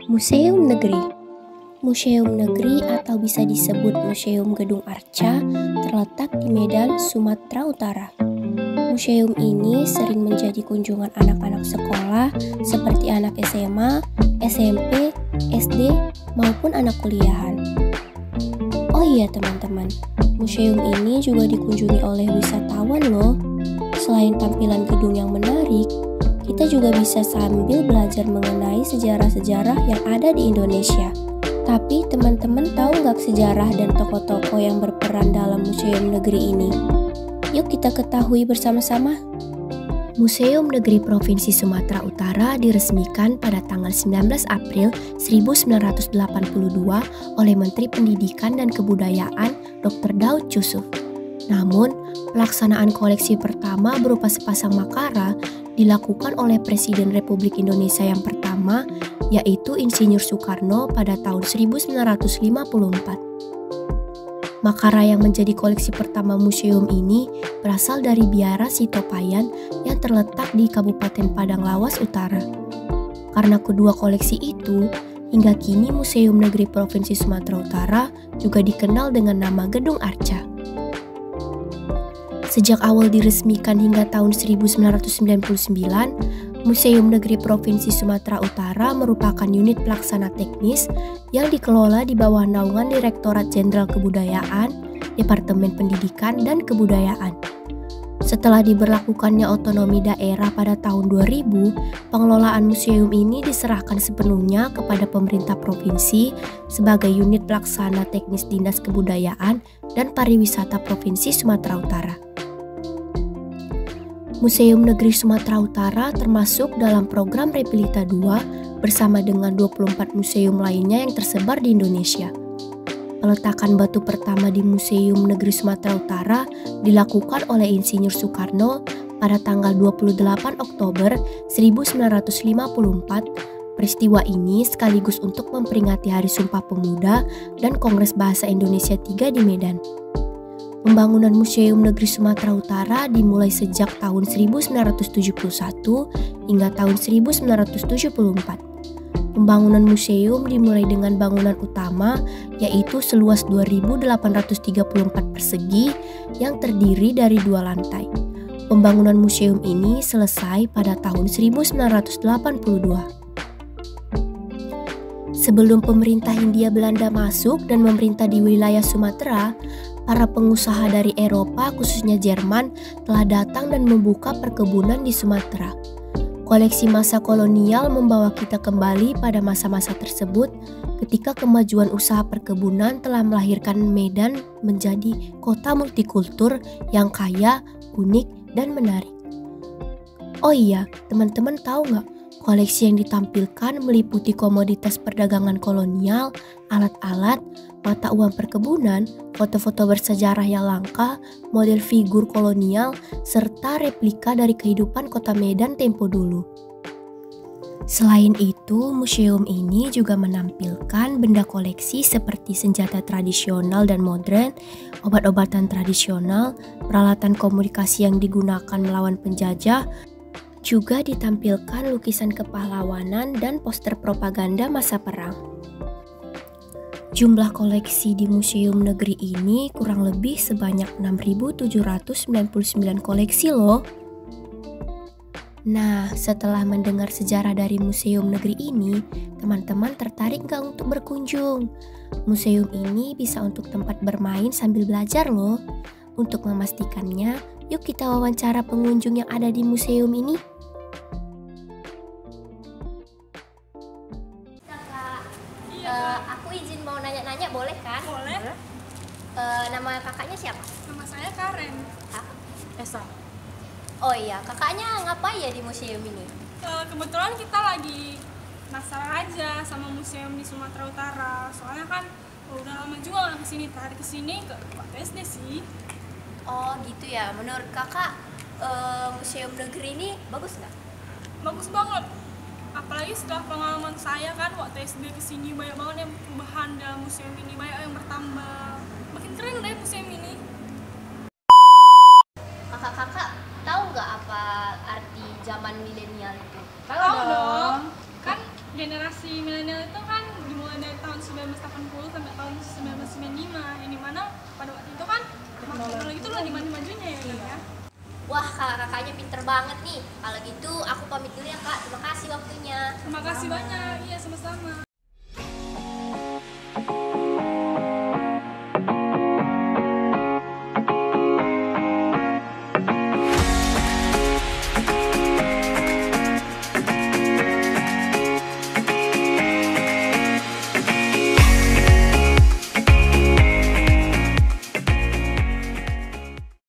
Museum Negeri. Museum Negeri atau bisa disebut Museum Gedung Arca terletak di Medan, Sumatera Utara. Museum ini sering menjadi kunjungan anak-anak sekolah seperti anak SMA, SMP, SD, maupun anak kuliahan. Oh iya teman-teman, museum ini juga dikunjungi oleh wisatawan loh. Selain tampilan gedung yang menarik, kita juga bisa sambil belajar mengenai sejarah-sejarah yang ada di Indonesia. Tapi teman-teman tahu nggak sejarah dan tokoh-tokoh yang berperan dalam Museum Negeri ini? Yuk kita ketahui bersama-sama. Museum Negeri Provinsi Sumatera Utara diresmikan pada tanggal 19 April 1982 oleh Menteri Pendidikan dan Kebudayaan Dr. Daud Yusuf. Namun, pelaksanaan koleksi pertama berupa sepasang makara dilakukan oleh Presiden Republik Indonesia yang pertama, yaitu Insinyur Soekarno pada tahun 1954. Makara yang menjadi koleksi pertama museum ini berasal dari Biara Sitopayan yang terletak di Kabupaten Padang Lawas Utara. Karena kedua koleksi itu, hingga kini Museum Negeri Provinsi Sumatera Utara juga dikenal dengan nama Gedung Arca. Sejak awal diresmikan hingga tahun 1999, Museum Negeri Provinsi Sumatera Utara merupakan unit pelaksana teknis yang dikelola di bawah naungan Direktorat Jenderal Kebudayaan, Departemen Pendidikan dan Kebudayaan. Setelah diberlakukannya otonomi daerah pada tahun 2000, pengelolaan museum ini diserahkan sepenuhnya kepada pemerintah provinsi sebagai unit pelaksana teknis Dinas Kebudayaan dan Pariwisata Provinsi Sumatera Utara. Museum Negeri Sumatera Utara termasuk dalam program Repilita 2 bersama dengan 24 museum lainnya yang tersebar di Indonesia. Peletakan batu pertama di Museum Negeri Sumatera Utara dilakukan oleh Insinyur Soekarno pada tanggal 28 Oktober 1954. Peristiwa ini sekaligus untuk memperingati Hari Sumpah Pemuda dan Kongres Bahasa Indonesia III di Medan. Pembangunan Museum Negeri Sumatera Utara dimulai sejak tahun 1971 hingga tahun 1974. Pembangunan museum dimulai dengan bangunan utama yaitu seluas 2.834 persegi yang terdiri dari 2 lantai. Pembangunan museum ini selesai pada tahun 1982. Sebelum pemerintah Hindia Belanda masuk dan memerintah di wilayah Sumatera, para pengusaha dari Eropa, khususnya Jerman, telah datang dan membuka perkebunan di Sumatera. Koleksi masa kolonial membawa kita kembali pada masa-masa tersebut ketika kemajuan usaha perkebunan telah melahirkan Medan menjadi kota multikultur yang kaya, unik, dan menarik. Oh iya, teman-teman tahu nggak? Koleksi yang ditampilkan meliputi komoditas perdagangan kolonial, alat-alat, mata uang perkebunan, foto-foto bersejarah yang langka, model figur kolonial, serta replika dari kehidupan kota Medan tempo dulu. Selain itu, museum ini juga menampilkan benda koleksi seperti senjata tradisional dan modern, obat-obatan tradisional, peralatan komunikasi yang digunakan melawan penjajah, juga ditampilkan lukisan kepahlawanan dan poster propaganda masa perang. Jumlah koleksi di Museum Negeri ini kurang lebih sebanyak 6.799 koleksi loh. Nah, setelah mendengar sejarah dari Museum Negeri ini, teman-teman tertarik nggak untuk berkunjung? Museum ini bisa untuk tempat bermain sambil belajar loh. Untuk memastikannya, yuk kita wawancara pengunjung yang ada di museum ini. Aku izin mau nanya-nanya, boleh kan? Boleh. Nama kakaknya siapa? Nama saya Karen. Esa. Oh iya, kakaknya ngapain ya di museum ini? Kebetulan kita lagi penasaran aja sama museum di Sumatera Utara. Soalnya kan udah lama juga nggak kesini. Terakhir kesini ke waktu SD sih. Oh gitu ya, menurut kakak museum negeri ini bagus nggak? Bagus banget. Apalagi setelah pengalaman saya kan waktu SD kesini banyak banget yang perubahan dalam museum ini, banyak yang bertambah. Makin keren deh museum ini. Kakak-kakak tahu nggak apa arti zaman milenial itu? Tahu dong. Kan generasi milenial itu kan dimulai dari tahun 1980 sampai tahun 1995, yang dimana pada waktu itu kan teknologi itu lagi maju-majunya ya Kak ya. Wah, kakaknya pinter banget nih. Kalau gitu aku pamit dulu ya Kak. Terima kasih waktunya. Terima kasih banyak, iya sama-sama.